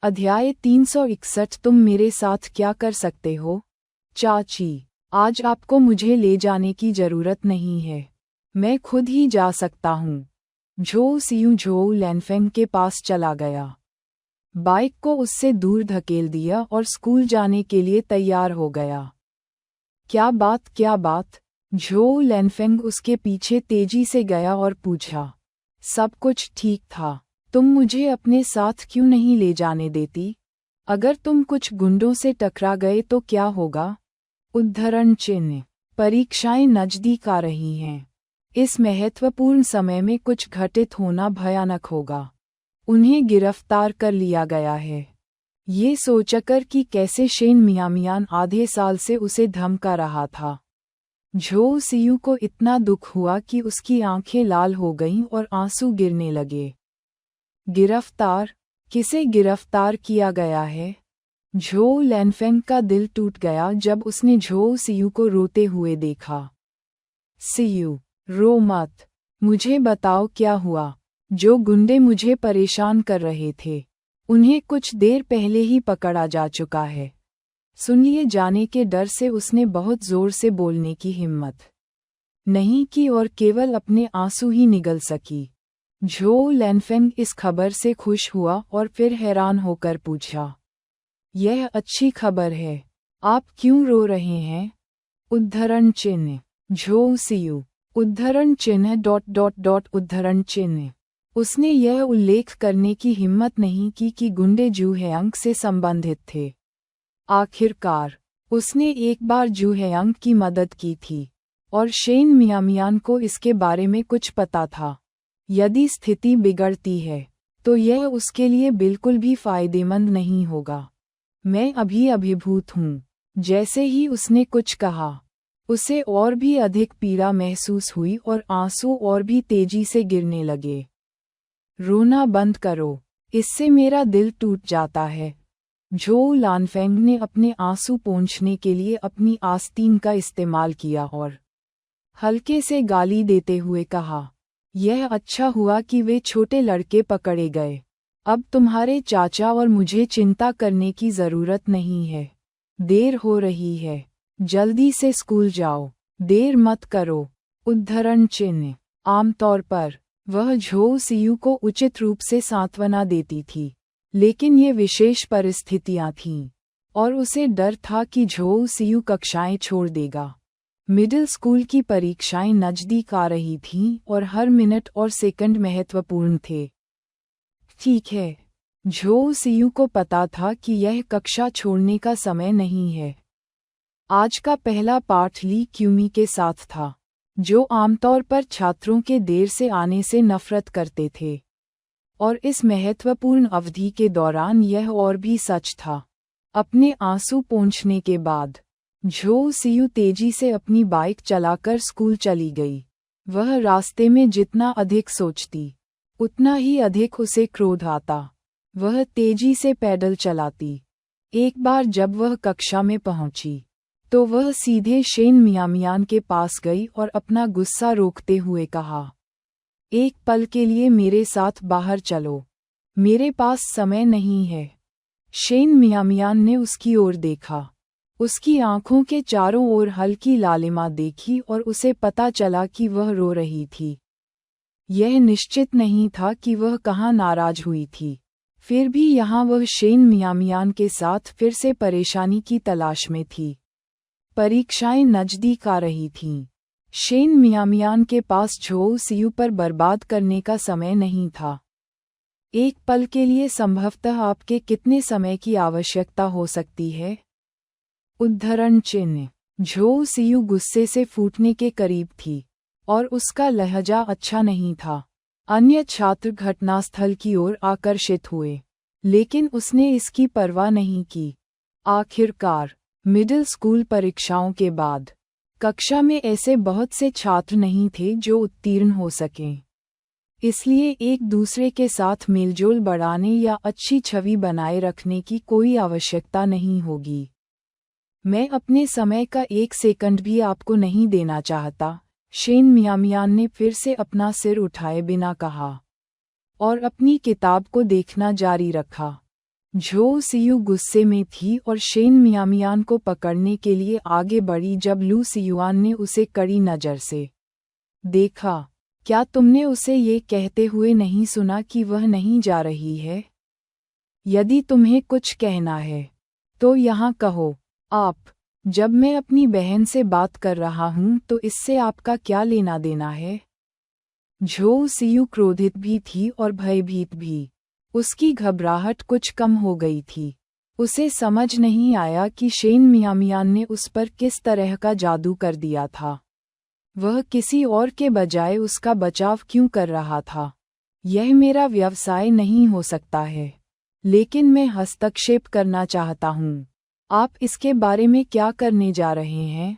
अध्याय 361 तुम मेरे साथ क्या कर सकते हो? चाची, आज आपको मुझे ले जाने की जरूरत नहीं है। मैं खुद ही जा सकता हूँ। झोउ सियू झोउ लैनफेंग के पास चला गया। बाइक को उससे दूर धकेल दिया और स्कूल जाने के लिए तैयार हो गया। क्या बात? झोउ लैनफेंग उसके पीछे तेजी से गया और पूछा। सब कुछ ठीक था। तुम मुझे अपने साथ क्यों नहीं ले जाने देती? अगर तुम कुछ गुंडों से टकरा गए तो क्या होगा? उद्धरण चिन्ह। परीक्षाएं नजदीक आ रही हैं। इस महत्वपूर्ण समय में कुछ घटित होना भयानक होगा। उन्हें गिरफ्तार कर लिया गया है। ये सोचकर कि कैसे शेन मियामियान आधे साल से उसे धमका रहा था। झोउ सियू को इतना दुख हुआ कि उसकी आंखें लाल हो गईं और आंसू गिरने लगे। गिरफ्तार? किसे गिरफ्तार किया गया है? झोउ लैनफेंग का दिल टूट गया जब उसने झोउ सियू को रोते हुए देखा। सियू, रो मत। मुझे बताओ क्या हुआ। जो गुंडे मुझे परेशान कर रहे थे, उन्हें कुछ देर पहले ही पकड़ा जा चुका है। सुन लिए जाने के डर से उसने बहुत जोर से बोलने की हिम्मत नहीं की और केवल अपने आंसू ही निगल सकी। झोउ लैनफेंग इस खबर से खुश हुआ और फिर हैरान होकर पूछा, यह अच्छी खबर है। आप क्यों रो रहे हैं? उद्धरण चिन्ह। झोउ सियू, उद्धरण चिन्ह ... उद्धरण चिन्ह। उसने यह उल्लेख करने की हिम्मत नहीं की कि गुंडे जूहेयांग से संबंधित थे। आखिरकार उसने एक बार जूहेयांग की मदद की थी और शेन मियामियान को इसके बारे में कुछ पता था। यदि स्थिति बिगड़ती है तो यह उसके लिए बिल्कुल भी फायदेमंद नहीं होगा। मैं अभी अभिभूत हूँ। जैसे ही उसने कुछ कहा, उसे और भी अधिक पीड़ा महसूस हुई और आंसू और भी तेजी से गिरने लगे। रोना बंद करो, इससे मेरा दिल टूट जाता है। झोउ लैनफेंग ने अपने आंसू पोंछने के लिए अपनी आस्तीन का इस्तेमाल किया और हल्के से गाली देते हुए कहा, यह अच्छा हुआ कि वे छोटे लड़के पकड़े गए। अब तुम्हारे चाचा और मुझे चिंता करने की जरूरत नहीं है। देर हो रही है। जल्दी से स्कूल जाओ। देर मत करो। उद्धरण चिन्ह। आमतौर पर वह झोउ सियू को उचित रूप से सांत्वना देती थी, लेकिन ये विशेष परिस्थितियां थीं और उसे डर था कि झोउ सियू कक्षाएं छोड़ देगा। मिडिल स्कूल की परीक्षाएं नजदीक आ रही थीं और हर मिनट और सेकंड महत्वपूर्ण थे। ठीक है, झोउ सियू को पता था कि यह कक्षा छोड़ने का समय नहीं है। आज का पहला पाठ ली क्यूमी के साथ था, जो आमतौर पर छात्रों के देर से आने से नफरत करते थे, और इस महत्वपूर्ण अवधि के दौरान यह और भी सच था। अपने आंसू पोंछने के बाद झोउ सियू तेजी से अपनी बाइक चलाकर स्कूल चली गई। वह रास्ते में जितना अधिक सोचती, उतना ही अधिक उसे क्रोध आता। वह तेजी से पैदल चलाती। एक बार जब वह कक्षा में पहुंची, तो वह सीधे शेन मियामियान के पास गई और अपना गुस्सा रोकते हुए कहा, एक पल के लिए मेरे साथ बाहर चलो। मेरे पास समय नहीं है। शेन मियामियान ने उसकी ओर देखा। उसकी आंखों के चारों ओर हल्की लालिमा देखी और उसे पता चला कि वह रो रही थी। यह निश्चित नहीं था कि वह कहाँ नाराज हुई थी। फिर भी यहाँ वह शेन मियामियान के साथ फिर से परेशानी की तलाश में थी। परीक्षाएं नजदीक आ रही थीं। शेन मियामियान के पास झोउ सियू पर बर्बाद करने का समय नहीं था। एक पल के लिए संभवतः आपके कितने समय की आवश्यकता हो सकती है? उद्धरण चिन्ह। झोउ सियू गुस्से से फूटने के करीब थी और उसका लहजा अच्छा नहीं था। अन्य छात्र घटनास्थल की ओर आकर्षित हुए, लेकिन उसने इसकी परवाह नहीं की। आखिरकार मिडिल स्कूल परीक्षाओं के बाद कक्षा में ऐसे बहुत से छात्र नहीं थे जो उत्तीर्ण हो सकें। इसलिए एक दूसरे के साथ मेलजोल बढ़ाने या अच्छी छवि बनाए रखने की कोई आवश्यकता नहीं होगी। मैं अपने समय का एक सेकंड भी आपको नहीं देना चाहता, शेन मियामियान ने फिर से अपना सिर उठाए बिना कहा, और अपनी किताब को देखना जारी रखा। झो सियू गुस्से में थी और शेन मियामियान को पकड़ने के लिए आगे बढ़ी जब लू सियुआन ने उसे कड़ी नज़र से देखा। क्या तुमने उसे ये कहते हुए नहीं सुना कि वह नहीं जा रही है? यदि तुम्हें कुछ कहना है तो यहाँ कहो। आप, जब मैं अपनी बहन से बात कर रहा हूँ तो इससे आपका क्या लेना देना है? झो सियू क्रोधित भी थी और भयभीत भी। उसकी घबराहट कुछ कम हो गई थी। उसे समझ नहीं आया कि शेन मियामियान ने उस पर किस तरह का जादू कर दिया था। वह किसी और के बजाय उसका बचाव क्यों कर रहा था? यह मेरा व्यवसाय नहीं हो सकता है, लेकिन मैं हस्तक्षेप करना चाहता हूँ। आप इसके बारे में क्या करने जा रहे हैं?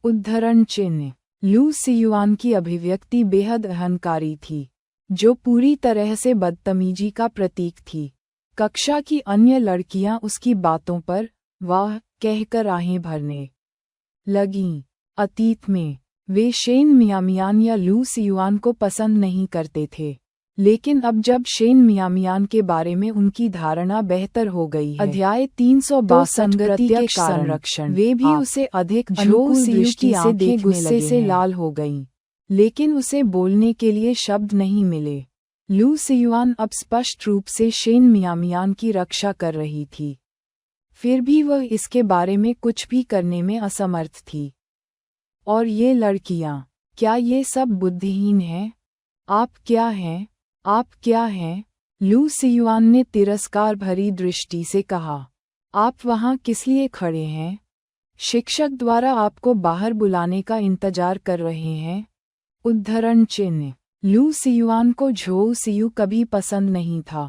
उद्धरण चिन्ह। लू सियुआन की अभिव्यक्ति बेहद अहंकारी थी, जो पूरी तरह से बदतमीजी का प्रतीक थी। कक्षा की अन्य लड़कियां उसकी बातों पर वाह कहकर आहें भरने लगीं। अतीत में वे शेन मियामियान या लू सियुआन को पसंद नहीं करते थे, लेकिन अब जब शेन मियामियान के बारे में उनकी धारणा बेहतर हो गई है, अध्याय 362 प्रत्यक्ष संरक्षण, वे भी उसे अधिक अनुकूल दृष्टि से देखने गुस्से से लाल हो गईं, लेकिन उसे बोलने के लिए शब्द नहीं मिले। लू सियुआन अब स्पष्ट रूप से शेन मियामियान की रक्षा कर रही थी, फिर भी वह इसके बारे में कुछ भी करने में असमर्थ थी। और ये लड़कियां, क्या ये सब बुद्धिहीन हैं? आप क्या हैं? आप क्या हैं? लू सियुआन ने तिरस्कार भरी दृष्टि से कहा। आप वहाँ किस लिए खड़े हैं? शिक्षक द्वारा आपको बाहर बुलाने का इंतजार कर रहे हैं। उद्धरण चिन्ह। लू सियुआन को झो सियू कभी पसंद नहीं था।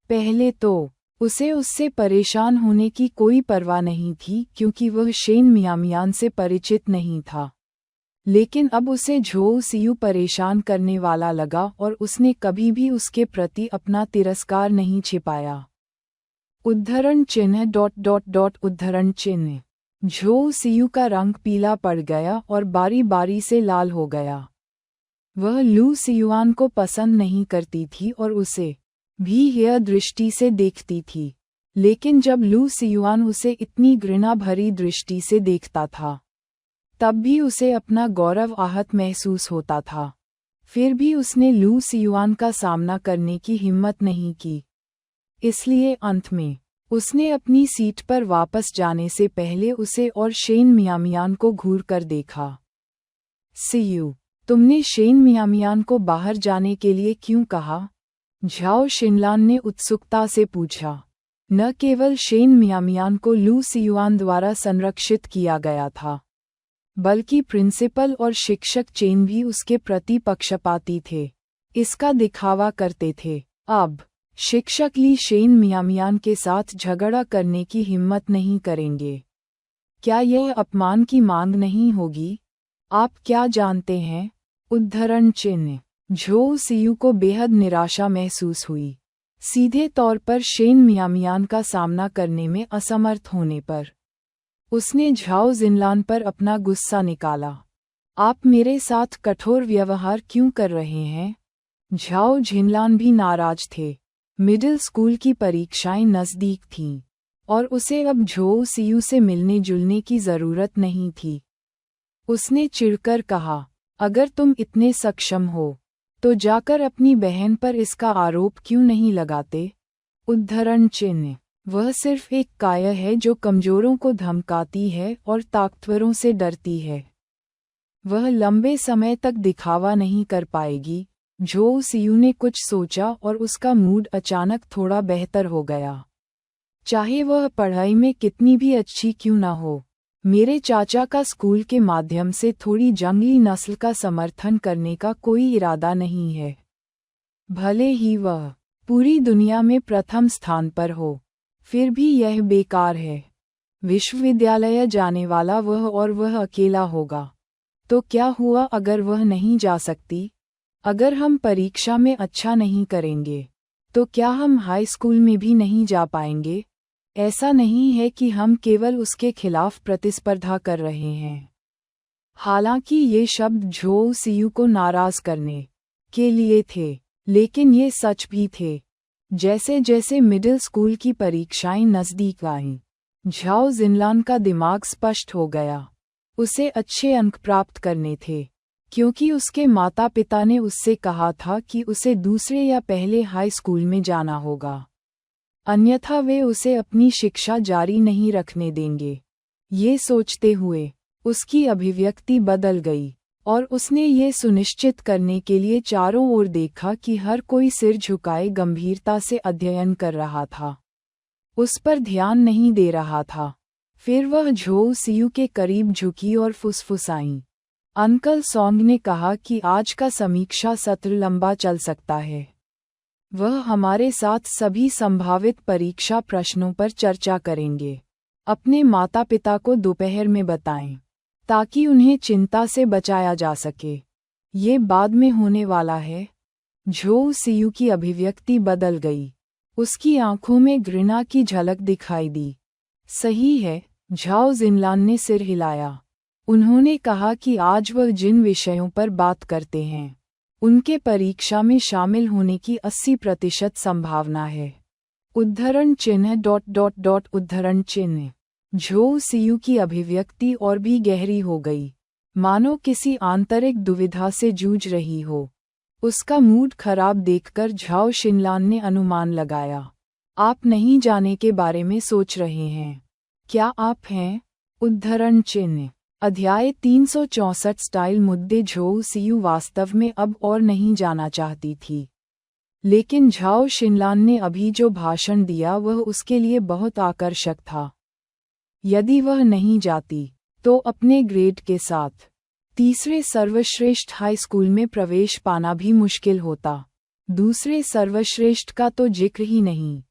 पहले तो उसे उससे परेशान होने की कोई परवाह नहीं थी क्योंकि वह शेन मियामियान से परिचित नहीं था, लेकिन अब उसे झो सियू परेशान करने वाला लगा और उसने कभी भी उसके प्रति अपना तिरस्कार नहीं छिपाया। उद्धरण चिन्ह उद्धरण चिन्ह। झो सियू का रंग पीला पड़ गया और बारी बारी से लाल हो गया। वह लू सियुआन को पसंद नहीं करती थी और उसे भी यह दृष्टि से देखती थी, लेकिन जब लू सियुआन उसे इतनी घृणा भरी दृष्टि से देखता था तब भी उसे अपना गौरव आहत महसूस होता था। फिर भी उसने लू सियुआन का सामना करने की हिम्मत नहीं की। इसलिए अंत में उसने अपनी सीट पर वापस जाने से पहले उसे और शेन मियामियान को घूर कर देखा। सियू, तुमने शेन मियामियान को बाहर जाने के लिए क्यों कहा? झाओ शिनलान ने उत्सुकता से पूछा। न केवल शेन मियामियान को लू सियुआन द्वारा संरक्षित किया गया था, बल्कि प्रिंसिपल और शिक्षक चेन भी उसके प्रति पक्षपाती थे, इसका दिखावा करते थे। अब शिक्षक ली शेन मियामियान के साथ झगड़ा करने की हिम्मत नहीं करेंगे। क्या यह अपमान की मांग नहीं होगी? आप क्या जानते हैं? उद्धरण चिन्ह। झो सियू को बेहद निराशा महसूस हुई, सीधे तौर पर शेन मियामियान का सामना करने में असमर्थ होने पर। उसने झाओ जिनलान पर अपना गुस्सा निकाला। आप मेरे साथ कठोर व्यवहार क्यों कर रहे हैं? झाओ जिनलान भी नाराज थे। मिडिल स्कूल की परीक्षाएं नज़दीक थीं और उसे अब झो सियू से मिलने जुलने की ज़रूरत नहीं थी। उसने चिढ़कर कहा, अगर तुम इतने सक्षम हो तो जाकर अपनी बहन पर इसका आरोप क्यों नहीं लगाते? उद्धरण चिन्ह। वह सिर्फ एक काया है जो कमजोरों को धमकाती है और ताकतवरों से डरती है। वह लंबे समय तक दिखावा नहीं कर पाएगी। झो सियू ने कुछ सोचा और उसका मूड अचानक थोड़ा बेहतर हो गया। चाहे वह पढ़ाई में कितनी भी अच्छी क्यों न हो, मेरे चाचा का स्कूल के माध्यम से थोड़ी जंगली नस्ल का समर्थन करने का कोई इरादा नहीं है। भले ही वह पूरी दुनिया में प्रथम स्थान पर हो, फिर भी यह बेकार है। विश्वविद्यालय जाने वाला वह और वह अकेला होगा। तो क्या हुआ अगर वह नहीं जा सकती? अगर हम परीक्षा में अच्छा नहीं करेंगे तो क्या हम हाई स्कूल में भी नहीं जा पाएंगे? ऐसा नहीं है कि हम केवल उसके खिलाफ प्रतिस्पर्धा कर रहे हैं। हालांकि ये शब्द झो सियू को नाराज करने के लिए थे, लेकिन ये सच भी थे। जैसे जैसे मिडिल स्कूल की परीक्षाएं नजदीक आईं, झाओ जिनलान का दिमाग स्पष्ट हो गया। उसे अच्छे अंक प्राप्त करने थे, क्योंकि उसके माता पिता ने उससे कहा था कि उसे दूसरे या पहले हाई स्कूल में जाना होगा, अन्यथा वे उसे अपनी शिक्षा जारी नहीं रखने देंगे। ये सोचते हुए उसकी अभिव्यक्ति बदल गई, और उसने ये सुनिश्चित करने के लिए चारों ओर देखा कि हर कोई सिर झुकाए गंभीरता से अध्ययन कर रहा था, उस पर ध्यान नहीं दे रहा था। फिर वह झोउ सियू के करीब झुकी और फुसफुसाई। अंकल सॉन्ग ने कहा कि आज का समीक्षा सत्र लंबा चल सकता है। वह हमारे साथ सभी संभावित परीक्षा प्रश्नों पर चर्चा करेंगे। अपने माता पिता को दोपहर में बताएं, ताकि उन्हें चिंता से बचाया जा सके। ये बाद में होने वाला है। झोउ सियू की अभिव्यक्ति बदल गई। उसकी आंखों में घृणा की झलक दिखाई दी। सही है, झाओ जिनलान ने सिर हिलाया। उन्होंने कहा कि आज वह जिन विषयों पर बात करते हैं, उनके परीक्षा में शामिल होने की 80% संभावना है। उद्धरण चिन्ह उद्धरण चिन्ह। झोउ सियू की अभिव्यक्ति और भी गहरी हो गई, मानो किसी आंतरिक दुविधा से जूझ रही हो। उसका मूड खराब देखकर झाओ शिनलान ने अनुमान लगाया, आप नहीं जाने के बारे में सोच रहे हैं। क्या आप हैं? उद्धरण चिन्ह। अध्याय 364 स्टाइल मुद्दे। झोउ सियू वास्तव में अब और नहीं जाना चाहती थी, लेकिन झाओ शिनलान ने अभी जो भाषण दिया वह उसके लिए बहुत आकर्षक था। यदि वह नहीं जाती, तो अपने ग्रेड के साथ तीसरे सर्वश्रेष्ठ हाई स्कूल में प्रवेश पाना भी मुश्किल होता। दूसरे सर्वश्रेष्ठ का तो जिक्र ही नहीं।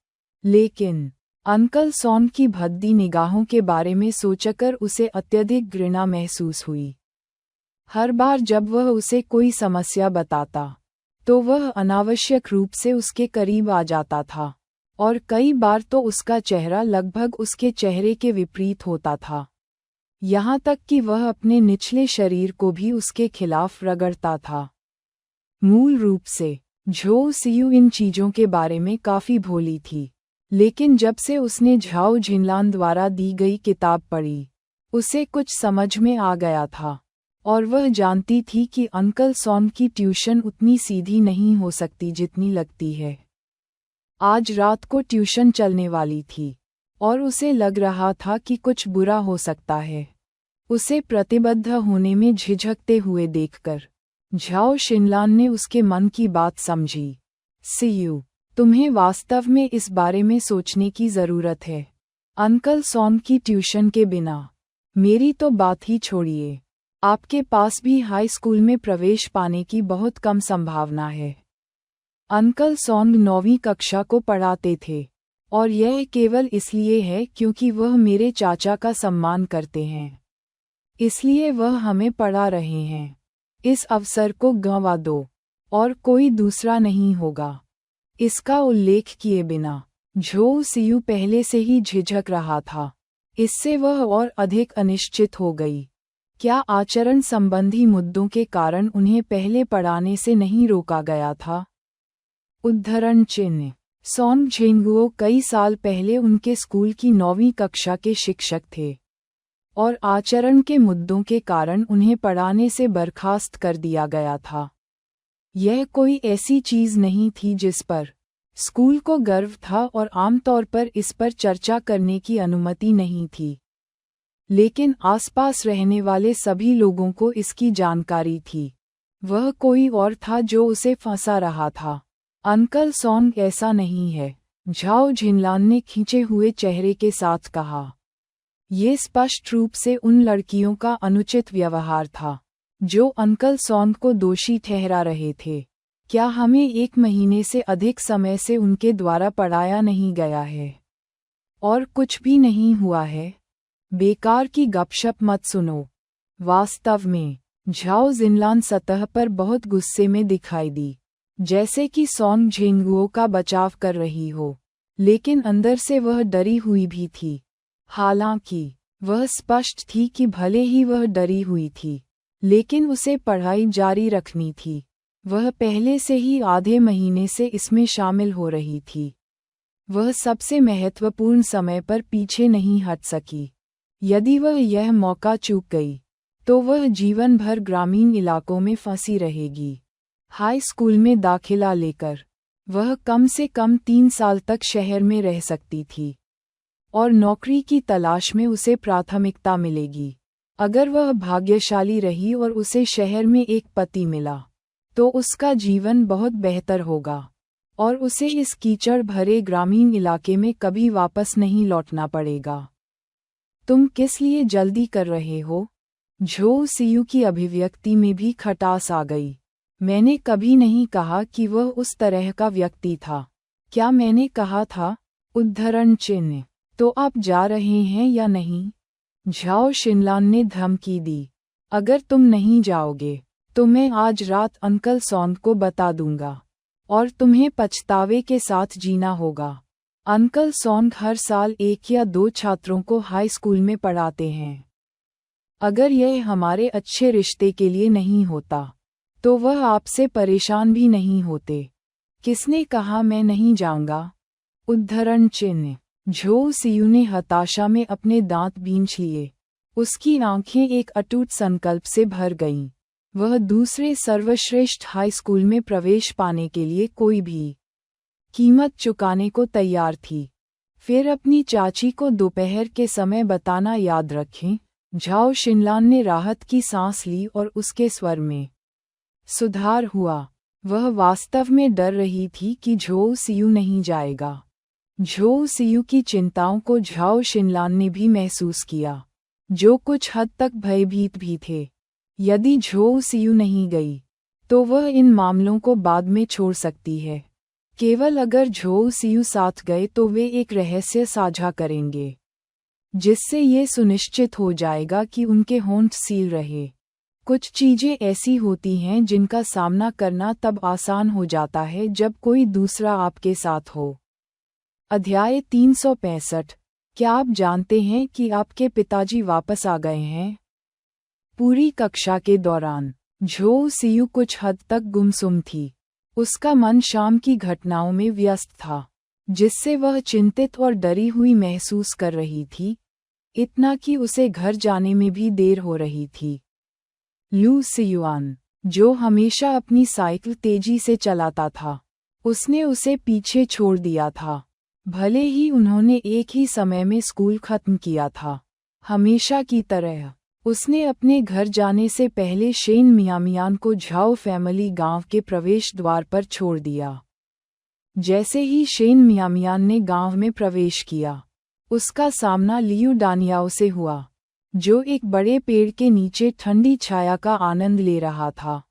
लेकिन अंकल सॉन्ग की भद्दी निगाहों के बारे में सोचकर उसे अत्यधिक घृणा महसूस हुई। हर बार जब वह उसे कोई समस्या बताता, तो वह अनावश्यक रूप से उसके करीब आ जाता था, और कई बार तो उसका चेहरा लगभग उसके चेहरे के विपरीत होता था, यहाँ तक कि वह अपने निचले शरीर को भी उसके खिलाफ रगड़ता था। मूल रूप से झोउ सियू इन चीजों के बारे में काफी भोली थी, लेकिन जब से उसने झाओ जिनलान द्वारा दी गई किताब पढ़ी, उसे कुछ समझ में आ गया था, और वह जानती थी कि अंकल सॉन्ग की ट्यूशन उतनी सीधी नहीं हो सकती जितनी लगती है। आज रात को ट्यूशन चलने वाली थी, और उसे लग रहा था कि कुछ बुरा हो सकता है। उसे प्रतिबद्ध होने में झिझकते हुए देखकर झाओ शिनलान ने उसके मन की बात समझी। सियू, तुम्हें वास्तव में इस बारे में सोचने की ज़रूरत है। अंकल सॉन्ग की ट्यूशन के बिना मेरी तो बात ही छोड़िए, आपके पास भी हाई स्कूल में प्रवेश पाने की बहुत कम संभावना है। अंकल सॉन्ग 9वीं कक्षा को पढ़ाते थे, और यह केवल इसलिए है क्योंकि वह मेरे चाचा का सम्मान करते हैं, इसलिए वह हमें पढ़ा रहे हैं। इस अवसर को गंवा दो, और कोई दूसरा नहीं होगा। इसका उल्लेख किए बिना झोउ सियू पहले से ही झिझक रहा था। इससे वह और अधिक अनिश्चित हो गई। क्या आचरण संबंधी मुद्दों के कारण उन्हें पहले पढ़ाने से नहीं रोका गया था? उद्धरण चिन्ह। सॉन्ग झेंगुओ कई साल पहले उनके स्कूल की 9वीं कक्षा के शिक्षक थे, और आचरण के मुद्दों के कारण उन्हें पढ़ाने से बर्खास्त कर दिया गया था। यह कोई ऐसी चीज नहीं थी जिस पर स्कूल को गर्व था, और आमतौर पर इस पर चर्चा करने की अनुमति नहीं थी। लेकिन आसपास रहने वाले सभी लोगों को इसकी जानकारी थी। वह कोई और था जो उसे फंसा रहा था। अंकल सॉन्ग ऐसा नहीं है, झाओ जिनलान ने खींचे हुए चेहरे के साथ कहा। ये स्पष्ट रूप से उन लड़कियों का अनुचित व्यवहार था जो अंकल सॉन्ग को दोषी ठहरा रहे थे। क्या हमें 1 महीने से अधिक समय से उनके द्वारा पढ़ाया नहीं गया है, और कुछ भी नहीं हुआ है? बेकार की गपशप मत सुनो। वास्तव में झाओ जिनलान सतह पर बहुत गुस्से में दिखाई दी, जैसे कि सॉन्ग झेंगुओ का बचाव कर रही हो, लेकिन अंदर से वह डरी हुई भी थी। हालांकि वह स्पष्ट थी कि भले ही वह डरी हुई थी, लेकिन उसे पढ़ाई जारी रखनी थी। वह पहले से ही आधे महीने से इसमें शामिल हो रही थी। वह सबसे महत्वपूर्ण समय पर पीछे नहीं हट सकी। यदि वह यह मौका चूक गई, तो वह जीवन भर ग्रामीण इलाकों में फंसी रहेगी। हाई स्कूल में दाखिला लेकर वह कम से कम 3 साल तक शहर में रह सकती थी, और नौकरी की तलाश में उसे प्राथमिकता मिलेगी। अगर वह भाग्यशाली रही और उसे शहर में एक पति मिला, तो उसका जीवन बहुत बेहतर होगा, और उसे इस कीचड़ भरे ग्रामीण इलाके में कभी वापस नहीं लौटना पड़ेगा। तुम किस लिए जल्दी कर रहे हो? झो सियू की अभिव्यक्ति में भी खटास आ गई। मैंने कभी नहीं कहा कि वह उस तरह का व्यक्ति था। क्या मैंने कहा था? उद्धरण चिन्ह। तो आप जा रहे हैं या नहीं? झाओ शिनलान ने धमकी दी। अगर तुम नहीं जाओगे, तो मैं आज रात अंकल सौंग को बता दूंगा, और तुम्हें पछतावे के साथ जीना होगा। अंकल सौंग हर साल 1 या 2 छात्रों को हाई स्कूल में पढ़ाते हैं। अगर यह हमारे अच्छे रिश्ते के लिए नहीं होता, तो वह आपसे परेशान भी नहीं होते। किसने कहा मैं नहीं जाऊंगा? उद्धरण चिन्ह। झो सियू ने हताशा में अपने दांत बींच लिए। उसकी आंखें एक अटूट संकल्प से भर गईं। वह दूसरे सर्वश्रेष्ठ हाई स्कूल में प्रवेश पाने के लिए कोई भी कीमत चुकाने को तैयार थी। फिर अपनी चाची को दोपहर के समय बताना याद रखें। झाओ शिनलान ने राहत की सांस ली और उसके स्वर में सुधार हुआ। वह वास्तव में डर रही थी कि झो सियू नहीं जाएगा। झो सियू की चिंताओं को झाओ शिनलान ने भी महसूस किया, जो कुछ हद तक भयभीत भी थे। यदि झो सियू नहीं गई, तो वह इन मामलों को बाद में छोड़ सकती है। केवल अगर झो सियू साथ गए तो वे एक रहस्य साझा करेंगे, जिससे ये सुनिश्चित हो जाएगा कि उनके होंठ सील रहे। कुछ चीजें ऐसी होती हैं जिनका सामना करना तब आसान हो जाता है जब कोई दूसरा आपके साथ हो। अध्याय 365। क्या आप जानते हैं कि आपके पिताजी वापस आ गए हैं? पूरी कक्षा के दौरान झो सियू कुछ हद तक गुमसुम थी। उसका मन शाम की घटनाओं में व्यस्त था, जिससे वह चिंतित और डरी हुई महसूस कर रही थी, इतना कि उसे घर जाने में भी देर हो रही थी। लू सियुआन, जो हमेशा अपनी साइकिल तेजी से चलाता था, उसने उसे पीछे छोड़ दिया था। भले ही उन्होंने एक ही समय में स्कूल खत्म किया था, हमेशा की तरह उसने अपने घर जाने से पहले शेन मियामियान को झाओ फैमिली गांव के प्रवेश द्वार पर छोड़ दिया। जैसे ही शेन मियामियान ने गांव में प्रवेश किया, उसका सामना लियू डानियाओ से हुआ, जो एक बड़े पेड़ के नीचे ठंडी छाया का आनंद ले रहा था।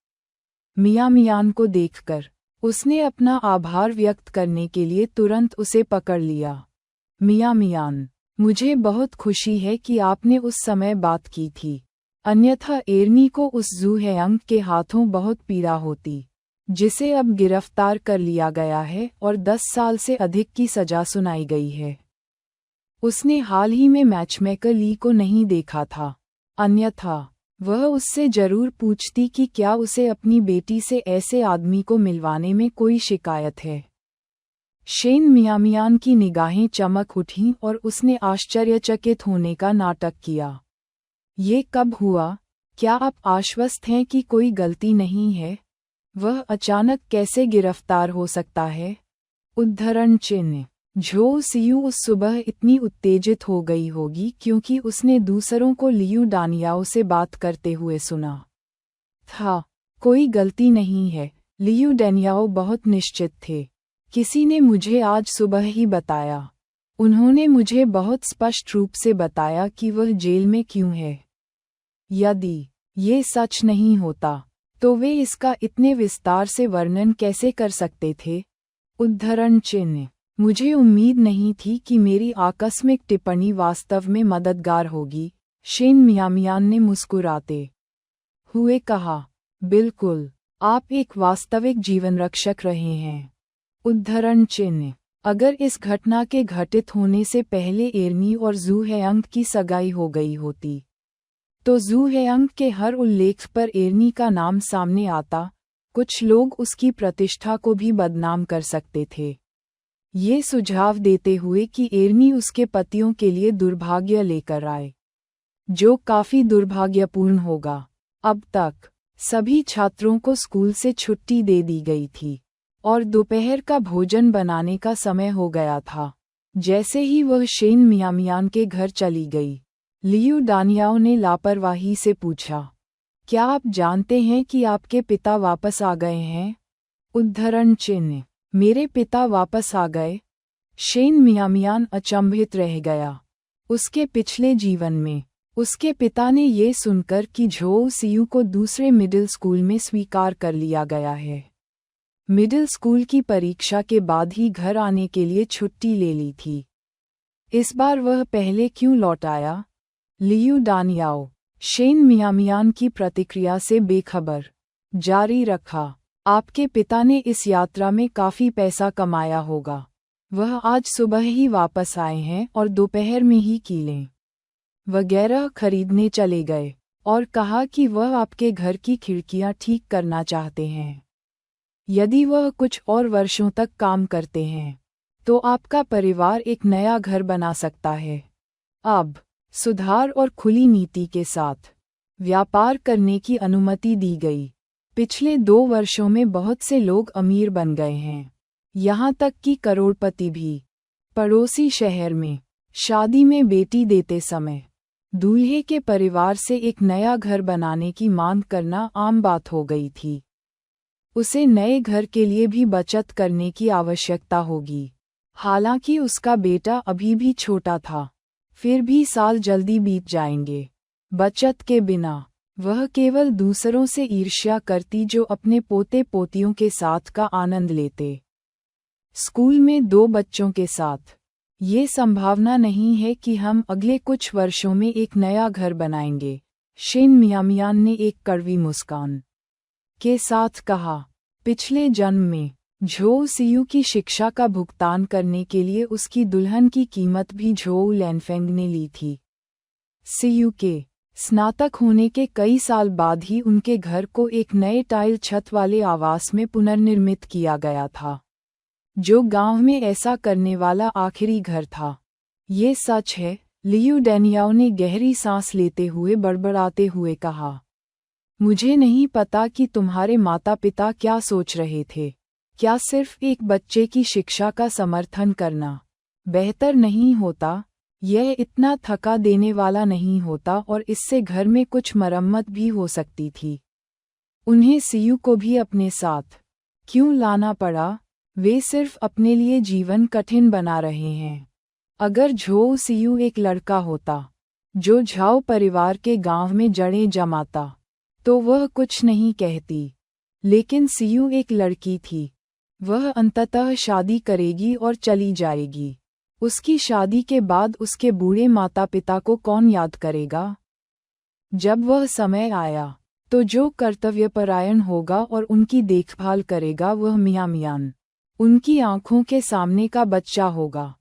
मियामियान को देखकर उसने अपना आभार व्यक्त करने के लिए तुरंत उसे पकड़ लिया। मियामियान, मुझे बहुत खुशी है कि आपने उस समय बात की थी, अन्यथा एर्नी को उस जू हेयंग के हाथों बहुत पीड़ा होती, जिसे अब गिरफ्तार कर लिया गया है और 10 साल से अधिक की सजा सुनाई गई है। उसने हाल ही में मैचमेकर ली को नहीं देखा था, अन्यथा वह उससे जरूर पूछती कि क्या उसे अपनी बेटी से ऐसे आदमी को मिलवाने में कोई शिकायत है। शेन मियामियान की निगाहें चमक उठीं और उसने आश्चर्यचकित होने का नाटक किया। ये कब हुआ? क्या आप आश्वस्त हैं कि कोई गलती नहीं है? वह अचानक कैसे गिरफ्तार हो सकता है? उद्धरण चिन्ह। झो सियू उस सुबह इतनी उत्तेजित हो गई होगी क्योंकि उसने दूसरों को लियू डानियाओ से बात करते हुए सुना था। कोई गलती नहीं है, लियू डानियाओ बहुत निश्चित थे। किसी ने मुझे आज सुबह ही बताया। उन्होंने मुझे बहुत स्पष्ट रूप से बताया कि वह जेल में क्यों है। यदि ये सच नहीं होता, तो वे इसका इतने विस्तार से वर्णन कैसे कर सकते थे? उद्धरण चिन्ह। मुझे उम्मीद नहीं थी कि मेरी आकस्मिक टिप्पणी वास्तव में मददगार होगी, शेन मियामियान ने मुस्कुराते हुए कहा। बिल्कुल, आप एक वास्तविक जीवन रक्षक रहे हैं। उद्धरण चिन्ह। अगर इस घटना के घटित होने से पहले एर्नी और जू हेयंग की सगाई हो गई होती, तो जू हेयंग के हर उल्लेख पर एर्नी का नाम सामने आता, कुछ लोग उसकी प्रतिष्ठा को भी बदनाम कर सकते थे। ये सुझाव देते हुए कि एर्नी उसके पतियों के लिए दुर्भाग्य लेकर आए, जो काफी दुर्भाग्यपूर्ण होगा। अब तक सभी छात्रों को स्कूल से छुट्टी दे दी गई थी और दोपहर का भोजन बनाने का समय हो गया था। जैसे ही वह शेन मियामियान के घर चली गई, लियू डानियाओ ने लापरवाही से पूछा, क्या आप जानते हैं कि आपके पिता वापस आ गए हैं? उद्धरण चिन्ह। मेरे पिता वापस आ गए? शेन मियामियान अचंभित रह गया। उसके पिछले जीवन में उसके पिता ने ये सुनकर कि झोउ सियू को दूसरे मिडिल स्कूल में स्वीकार कर लिया गया है, मिडिल स्कूल की परीक्षा के बाद ही घर आने के लिए छुट्टी ले ली थी। इस बार वह पहले क्यों लौट आया? लियू डानियाओ शेन मियामियान की प्रतिक्रिया से बेखबर जारी रखा। आपके पिता ने इस यात्रा में काफी पैसा कमाया होगा। वह आज सुबह ही वापस आए हैं और दोपहर में ही कीलें वगैरह खरीदने चले गए और कहा कि वह आपके घर की खिड़कियां ठीक करना चाहते हैं। यदि वह कुछ और वर्षों तक काम करते हैं तो आपका परिवार एक नया घर बना सकता है। अब सुधार और खुली नीति के साथ व्यापार करने की अनुमति दी गई। पिछले 2 वर्षों में बहुत से लोग अमीर बन गए हैं, यहाँ तक कि करोड़पति भी। पड़ोसी शहर में शादी में बेटी देते समय दूल्हे के परिवार से एक नया घर बनाने की मांग करना आम बात हो गई थी। उसे नए घर के लिए भी बचत करने की आवश्यकता होगी। हालांकि उसका बेटा अभी भी छोटा था, फिर भी साल जल्दी बीत जाएंगे। बचत के बिना वह केवल दूसरों से ईर्ष्या करती जो अपने पोते पोतियों के साथ का आनंद लेते। स्कूल में 2 बच्चों के साथ ये संभावना नहीं है कि हम अगले कुछ वर्षों में एक नया घर बनाएंगे, शेन मियामियान ने एक कड़वी मुस्कान के साथ कहा। पिछले जन्म में झोउ सियू की शिक्षा का भुगतान करने के लिए उसकी दुल्हन की कीमत भी झोउ लैनफेंग ने ली थी। सियू के स्नातक होने के कई साल बाद ही उनके घर को एक नए टाइल छत वाले आवास में पुनर्निर्मित किया गया था, जो गांव में ऐसा करने वाला आखिरी घर था। ये सच है, लियू डानियाओ ने गहरी सांस लेते हुए बड़बड़ाते हुए कहा। मुझे नहीं पता कि तुम्हारे माता पिता क्या सोच रहे थे। क्या सिर्फ एक बच्चे की शिक्षा का समर्थन करना बेहतर नहीं होता? यह इतना थका देने वाला नहीं होता और इससे घर में कुछ मरम्मत भी हो सकती थी। उन्हें सियू को भी अपने साथ क्यों लाना पड़ा? वे सिर्फ अपने लिए जीवन कठिन बना रहे हैं। अगर झोउ सियू एक लड़का होता जो झाओ परिवार के गांव में जड़ें जमाता तो वह कुछ नहीं कहती, लेकिन सियू एक लड़की थी। वह अंततः शादी करेगी और चली जाएगी। उसकी शादी के बाद उसके बूढ़े माता पिता को कौन याद करेगा? जब वह समय आया तो जो कर्तव्यपरायण होगा और उनकी देखभाल करेगा वह मियामियान उनकी आंखों के सामने का बच्चा होगा।